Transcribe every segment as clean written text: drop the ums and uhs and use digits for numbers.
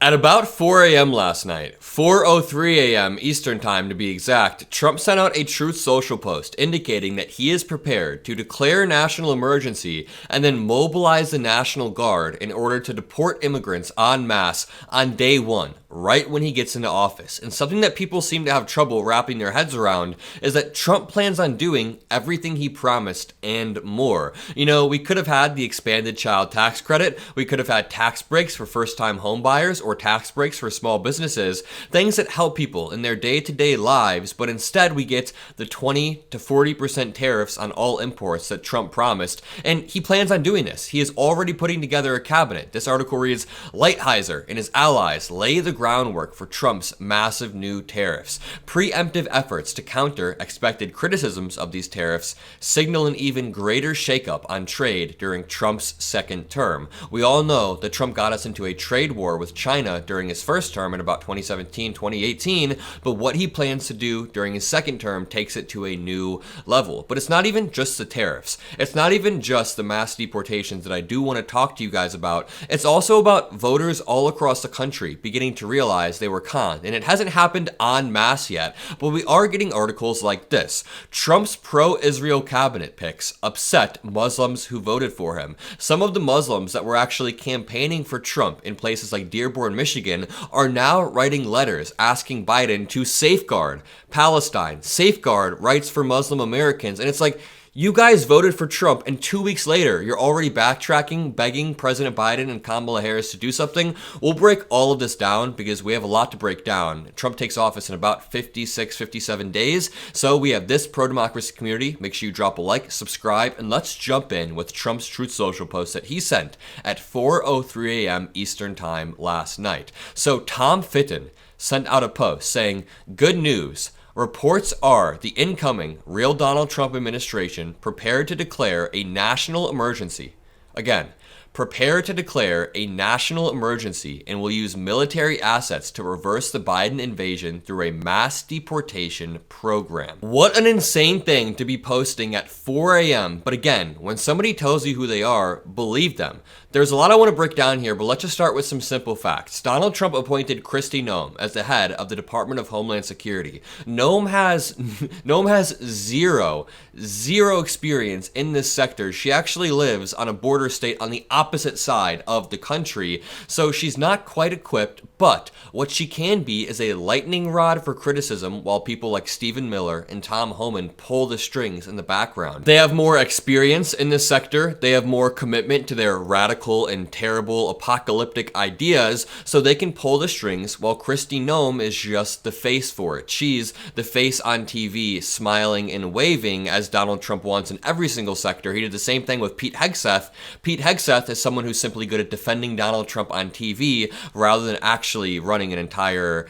At about 4 a.m. last night, 4:03 a.m. Eastern Time to be exact, Trump sent out a Truth Social post indicating that he is prepared to declare a national emergency and then mobilize the National Guard in order to deport immigrants en masse on day one, right when he gets into office. And something that people seem to have trouble wrapping their heads around is that Trump plans on doing everything he promised and more. You know, we could have had the expanded child tax credit, we could have had tax breaks for first-time home buyers, or tax breaks for small businesses, things that help people in their day-to-day lives, but instead we get the 20 to 40% tariffs on all imports that Trump promised, and he plans on doing this. He is already putting together a cabinet. This article reads, Lighthizer and his allies lay the groundwork for Trump's massive new tariffs. Preemptive efforts to counter expected criticisms of these tariffs signal an even greater shakeup on trade during Trump's second term. We all know that Trump got us into a trade war with China during his first term in about 2017, 2018, but what he plans to do during his second term takes it to a new level. But it's not even just the tariffs. It's not even just the mass deportations that I do want to talk to you guys about. It's also about voters all across the country beginning to realize they were conned. And it hasn't happened en masse yet, but we are getting articles like this. Trump's pro-Israel cabinet picks upset Muslims who voted for him. Some of the Muslims that were actually campaigning for Trump in places like Dearborn, Michigan, are now writing letters asking Biden to safeguard Palestine, safeguard rights for Muslim Americans. And it's like, you guys voted for Trump, and 2 weeks later, you're already backtracking, begging President Biden and Kamala Harris to do something. We'll break all of this down because we have a lot to break down. Trump takes office in about 56, 57 days. So we have this pro-democracy community. Make sure you drop a like, subscribe, and let's jump in with Trump's Truth Social post that he sent at 4:03 a.m. Eastern Time last night. So Tom Fitton sent out a post saying, "Good news. Reports are the incoming real Donald Trump administration prepared to declare a national emergency." Again, prepare to declare a national emergency and will use military assets to reverse the Biden invasion through a mass deportation program. What an insane thing to be posting at 4 a.m. But again, when somebody tells you who they are, believe them. There's a lot I want to break down here, but let's just start with some simple facts. Donald Trump appointed Kristi Noem as the head of the Department of Homeland Security. Noem has zero experience in this sector. She actually lives on a border state on the opposite side of the country, so she's not quite equipped, but what she can be is a lightning rod for criticism while people like Stephen Miller and Tom Homan pull the strings in the background. They have more experience in this sector, they have more commitment to their radical and terrible apocalyptic ideas, so they can pull the strings while Kristi Noem is just the face for it. She's the face on TV, smiling and waving as Donald Trump wants in every single sector. He did the same thing with Pete Hegseth. Pete Hegseth is someone who's simply good at defending Donald Trump on TV rather than actually running an entire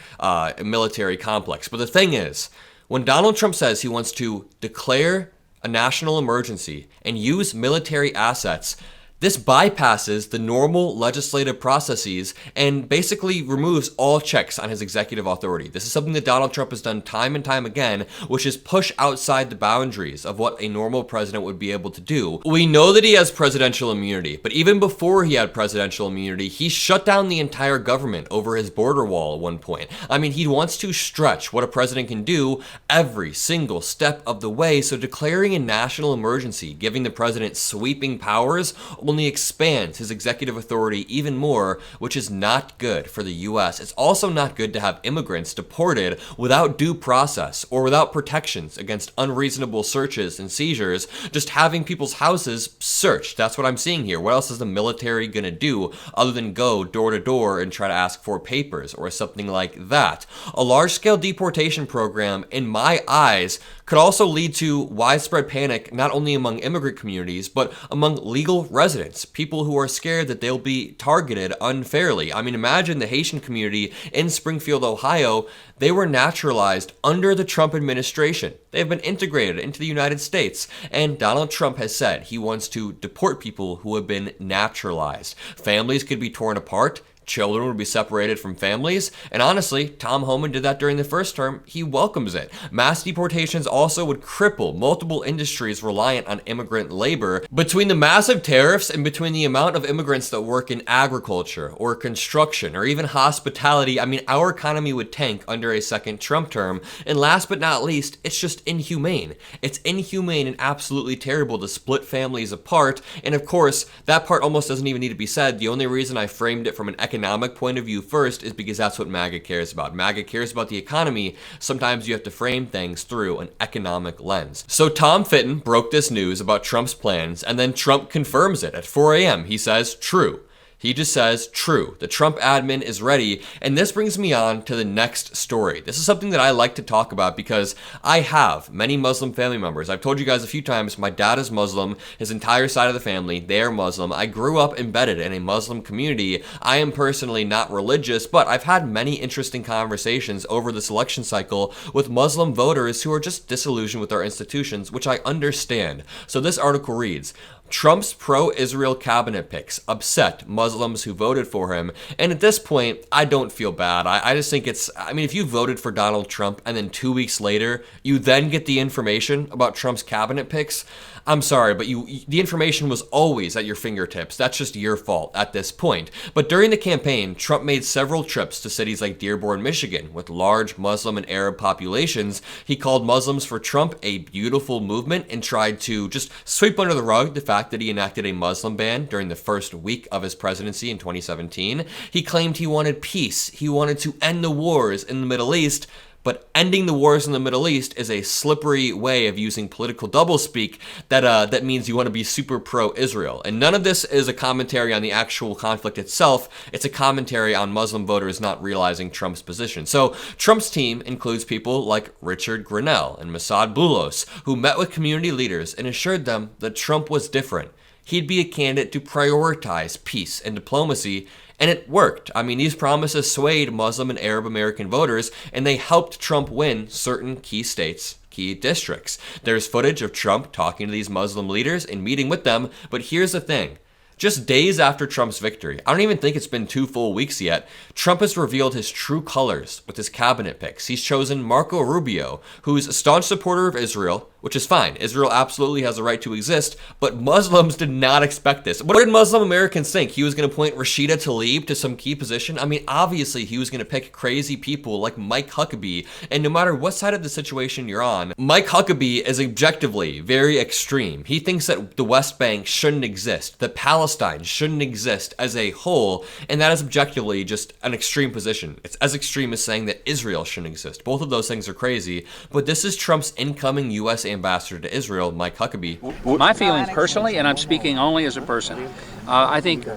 military complex. But the thing is, when Donald Trump says he wants to declare a national emergency and use military assets, this bypasses the normal legislative processes and basically removes all checks on his executive authority. This is something that Donald Trump has done time and time again, which is push outside the boundaries of what a normal president would be able to do. We know that he has presidential immunity, but even before he had presidential immunity, he shut down the entire government over his border wall at one point. I mean, he wants to stretch what a president can do every single step of the way, so declaring a national emergency, giving the president sweeping powers, only expands his executive authority even more, which is not good for the U.S. It's also not good to have immigrants deported without due process or without protections against unreasonable searches and seizures, just having people's houses searched. That's what I'm seeing here. What else is the military going to do other than go door to door and try to ask for papers or something like that? A large-scale deportation program, in my eyes, could also lead to widespread panic not only among immigrant communities, but among legal residents, people who are scared that they'll be targeted unfairly. I mean, imagine the Haitian community in Springfield, Ohio. They were naturalized under the Trump administration. They have been integrated into the United States, and Donald Trump has said he wants to deport people who have been naturalized. Families could be torn apart, Children would be separated from families, and honestly, Tom Homan did that during the first term. He welcomes it. Mass deportations also would cripple multiple industries reliant on immigrant labor. Between the massive tariffs and between the amount of immigrants that work in agriculture or construction or even hospitality, I mean, our economy would tank under a second Trump term. And last but not least, it's just inhumane. It's inhumane and absolutely terrible to split families apart. And of course, that part almost doesn't even need to be said. The only reason I framed it from an economic point of view first is because that's what MAGA cares about. MAGA cares about the economy. Sometimes you have to frame things through an economic lens. So Tom Fitton broke this news about Trump's plans, and then Trump confirms it at 4 a.m. He says, true. He just says, true. The Trump admin is ready. And this brings me on to the next story. This is something that I like to talk about because I have many Muslim family members. I've told you guys a few times, my dad is Muslim. His entire side of the family, they are Muslim. I grew up embedded in a Muslim community. I am personally not religious, but I've had many interesting conversations over this election cycle with Muslim voters who are just disillusioned with our institutions, which I understand. So this article reads, Trump's pro-Israel cabinet picks upset Muslims who voted for him. And at this point, I don't feel bad. I just think if you voted for Donald Trump and then 2 weeks later, you then get the information about Trump's cabinet picks, I'm sorry, but the information was always at your fingertips. That's just your fault at this point. But during the campaign, Trump made several trips to cities like Dearborn, Michigan, with large Muslim and Arab populations. He called Muslims for Trump a beautiful movement and tried to just sweep under the rug the fact that he enacted a Muslim ban during the first week of his presidency in 2017. He claimed he wanted peace. He wanted to end the wars in the Middle East. But ending the wars in the Middle East is a slippery way of using political doublespeak that means you want to be super pro-Israel. And none of this is a commentary on the actual conflict itself. It's a commentary on Muslim voters not realizing Trump's position. So Trump's team includes people like Richard Grenell and Massad Boulos, who met with community leaders and assured them that Trump was different. He'd be a candidate to prioritize peace and diplomacy. And it worked. I mean, these promises swayed Muslim and Arab American voters, and they helped Trump win certain key states, key districts. There's footage of Trump talking to these Muslim leaders and meeting with them, but here's the thing. Just days after Trump's victory, I don't even think it's been 2 full weeks yet, Trump has revealed his true colors with his cabinet picks. He's chosen Marco Rubio, who's a staunch supporter of Israel, which is fine. Israel absolutely has a right to exist, but Muslims did not expect this. What did Muslim Americans think? He was going to point Rashida Tlaib to some key position? I mean, obviously he was going to pick crazy people like Mike Huckabee, and no matter what side of the situation you're on, Mike Huckabee is objectively very extreme. He thinks that the West Bank shouldn't exist, that Palestine shouldn't exist as a whole, and that is objectively just an extreme position. It's as extreme as saying that Israel shouldn't exist. Both of those things are crazy, but this is Trump's incoming U.S. ambassador to Israel, Mike Huckabee. My feelings personally, and I'm speaking only as a person, I think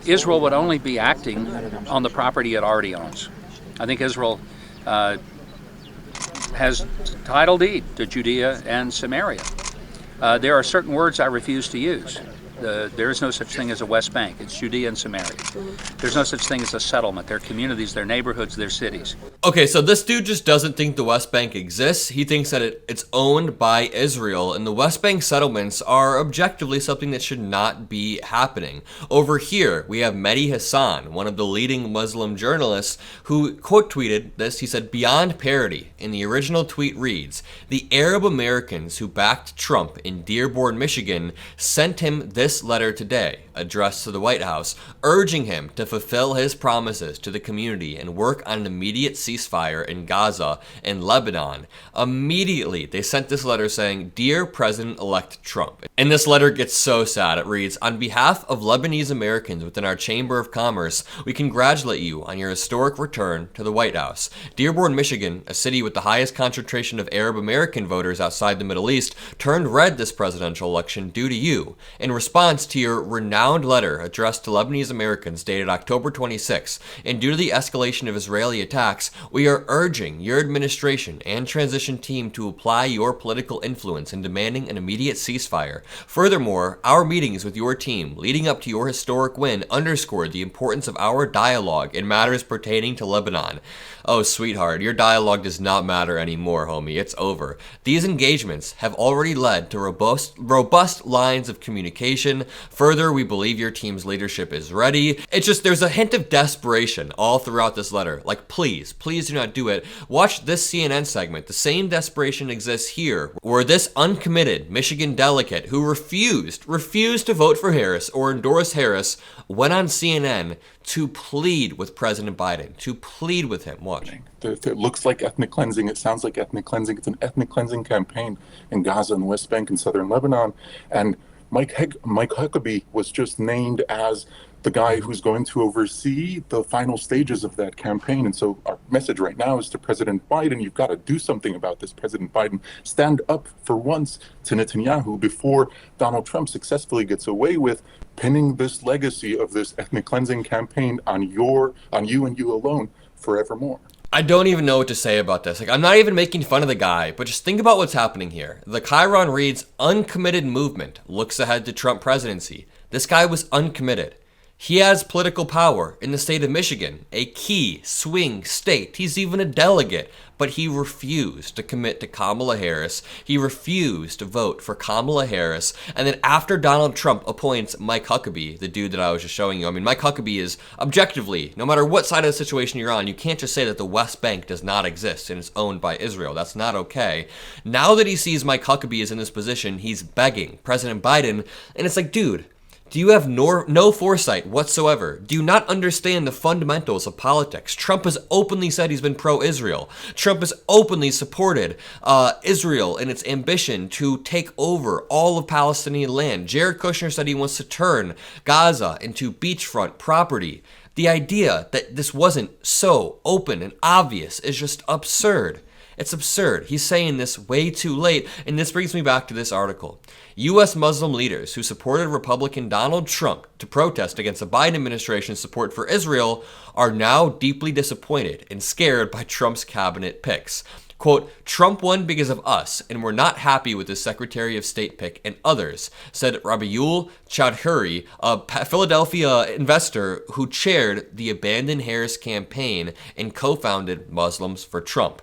Israel would only be acting on the property it already owns. I think Israel has title deed to Judea and Samaria. There are certain words I refuse to use. There is no such thing as a West Bank. It's Judea and Samaria. There's no such thing as a settlement. They're communities, they're neighborhoods, they're cities. Okay, so this dude just doesn't think the West Bank exists. He thinks that it's owned by Israel, and the West Bank settlements are objectively something that should not be happening. Over here, we have Mehdi Hassan, one of the leading Muslim journalists, who quote tweeted this. He said, "Beyond parody," in the original tweet reads, "The Arab Americans who backed Trump in Dearborn, Michigan, sent him this letter today, addressed to the White House, urging him to fulfill his promises to the community and work on an immediate ceasefire in Gaza and Lebanon." Immediately, they sent this letter saying, "Dear President-elect Trump." And this letter gets so sad. It reads, "On behalf of Lebanese Americans within our Chamber of Commerce, we congratulate you on your historic return to the White House. Dearborn, Michigan, a city with the highest concentration of Arab American voters outside the Middle East, turned red this presidential election due to you. In response to your renowned letter addressed to Lebanese Americans dated October 26, and due to the escalation of Israeli attacks, we are urging your administration and transition team to apply your political influence in demanding an immediate ceasefire. Furthermore, our meetings with your team leading up to your historic win underscored the importance of our dialogue in matters pertaining to Lebanon." Oh, sweetheart, your dialogue does not matter anymore, homie. It's over. These engagements have already led to robust lines of communication administration. Further, we believe your team's leadership is ready. It's just, there's a hint of desperation all throughout this letter. Like, please do not do it. Watch this CNN segment. The same desperation exists here, where this uncommitted Michigan delegate who refused to vote for Harris or endorse Harris went on CNN to plead with President Biden, to plead with him. Watch. It looks like ethnic cleansing. It sounds like ethnic cleansing. It's an ethnic cleansing campaign in Gaza and the West Bank and southern Lebanon. And Mike Huckabee was just named as the guy who's going to oversee the final stages of that campaign. And so our message right now is to President Biden, you've got to do something about this. President Biden, stand up for once to Netanyahu before Donald Trump successfully gets away with pinning this legacy of this ethnic cleansing campaign on you and you alone forevermore. I don't even know what to say about this. Like, I'm not even making fun of the guy, but just think about what's happening here. The Chiron reads, uncommitted movement looks ahead to Trump presidency. This guy was uncommitted. He has political power in the state of Michigan, a key swing state. He's even a delegate, but he refused to commit to Kamala Harris. He refused to vote for Kamala Harris. And then after Donald Trump appoints Mike Huckabee, the dude that I was just showing you, I mean, Mike Huckabee is objectively, no matter what side of the situation you're on, you can't just say that the West Bank does not exist and is owned by Israel. That's not okay. Now that he sees Mike Huckabee is in this position, he's begging President Biden, and it's like, dude, do you have no foresight whatsoever? Do you not understand the fundamentals of politics? Trump has openly said he's been pro-Israel. Trump has openly supported Israel in its ambition to take over all of Palestinian land. Jared Kushner said he wants to turn Gaza into beachfront property. The idea that this wasn't so open and obvious is just absurd. It's absurd. He's saying this way too late, and this brings me back to this article. U.S. Muslim leaders who supported Republican Donald Trump to protest against the Biden administration's support for Israel are now deeply disappointed and scared by Trump's cabinet picks. Quote, Trump won because of us, and we're not happy with his Secretary of State pick and others, said Rabiul Chowdhury, a Philadelphia investor who chaired the Abandon Harris campaign and co-founded Muslims for Trump.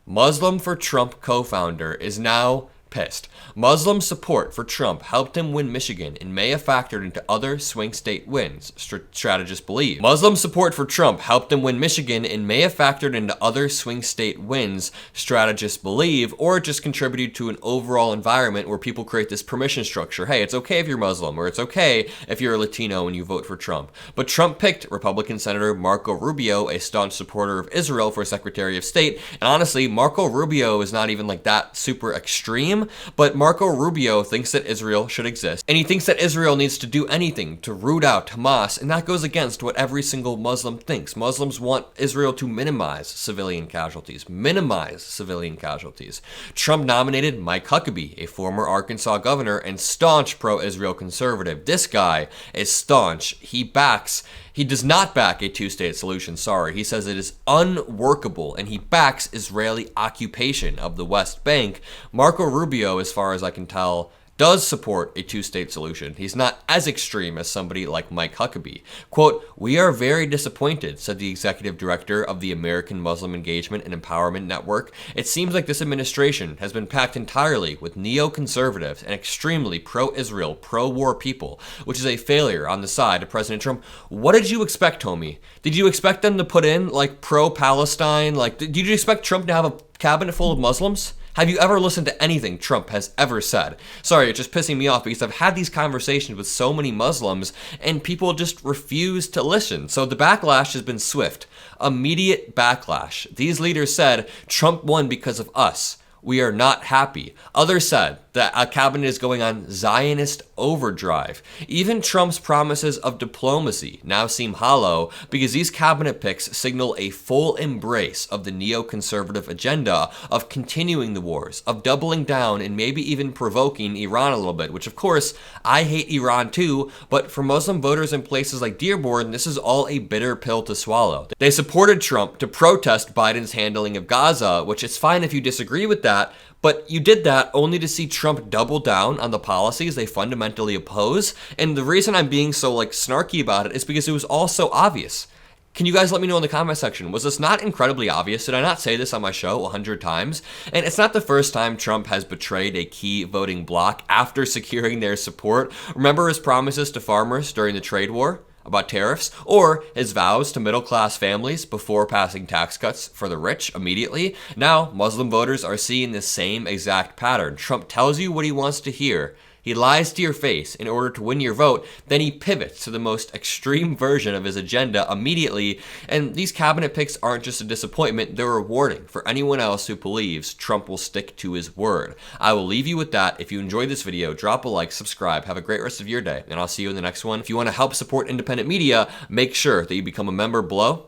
Muslim for Trump co-founder is now pissed. Muslim support for Trump helped him win Michigan and may have factored into other swing state wins, strategists believe. Muslim support for Trump helped him win Michigan and may have factored into other swing state wins, strategists believe, or it just contributed to an overall environment where people create this permission structure. Hey, it's okay if you're Muslim, or it's okay if you're a Latino and you vote for Trump. But Trump picked Republican Senator Marco Rubio, a staunch supporter of Israel, for Secretary of State. And honestly, Marco Rubio is not even like that super extreme. But Marco Rubio thinks that Israel should exist, and he thinks that Israel needs to do anything to root out Hamas, and that goes against what every single Muslim thinks. Muslims want Israel to minimize civilian casualties. Trump nominated Mike Huckabee, a former Arkansas governor and staunch pro-Israel conservative. This guy is staunch. He does not back a two-state solution, He says it is unworkable, and he backs Israeli occupation of the West Bank. Marco Rubio, as far as I can tell, does support a two-state solution. He's not as extreme as somebody like Mike Huckabee. Quote, we are very disappointed, said the executive director of the American Muslim Engagement and Empowerment Network. It seems like this administration has been packed entirely with neoconservatives and extremely pro-Israel, pro-war people, which is a failure on the side of President Trump. What did you expect, homie? Did you expect them to put in, like, pro-Palestine? Like, did you expect Trump to have a cabinet full of Muslims? Have you ever listened to anything Trump has ever said? Sorry, it's just pissing me off because I've had these conversations with so many Muslims and people just refuse to listen. So the backlash has been swift. Immediate backlash. These leaders said Trump won because of us. We are not happy. Others said that a cabinet is going on Zionist overdrive. Even Trump's promises of diplomacy now seem hollow because these cabinet picks signal a full embrace of the neoconservative agenda of continuing the wars, of doubling down and maybe even provoking Iran a little bit, which of course, I hate Iran too, but for Muslim voters in places like Dearborn, this is all a bitter pill to swallow. They supported Trump to protest Biden's handling of Gaza, which it's fine if you disagree with that, but you did that only to see Trump double down on the policies they fundamentally oppose. And the reason I'm being so snarky about it is because it was all so obvious. Can you guys let me know in the comment section? Was this not incredibly obvious? Did I not say this on my show 100 times? And it's not the first time Trump has betrayed a key voting bloc after securing their support. Remember his promises to farmers during the trade war about tariffs, or his vows to middle-class families before passing tax cuts for the rich immediately. Now, Muslim voters are seeing the same exact pattern. Trump tells you what he wants to hear. He lies to your face in order to win your vote, then he pivots to the most extreme version of his agenda immediately, and these cabinet picks aren't just a disappointment, they're rewarding for anyone else who believes Trump will stick to his word. I will leave you with that. If you enjoyed this video, drop a like, subscribe, have a great rest of your day, and I'll see you in the next one. If you want to help support independent media, make sure that you become a member below.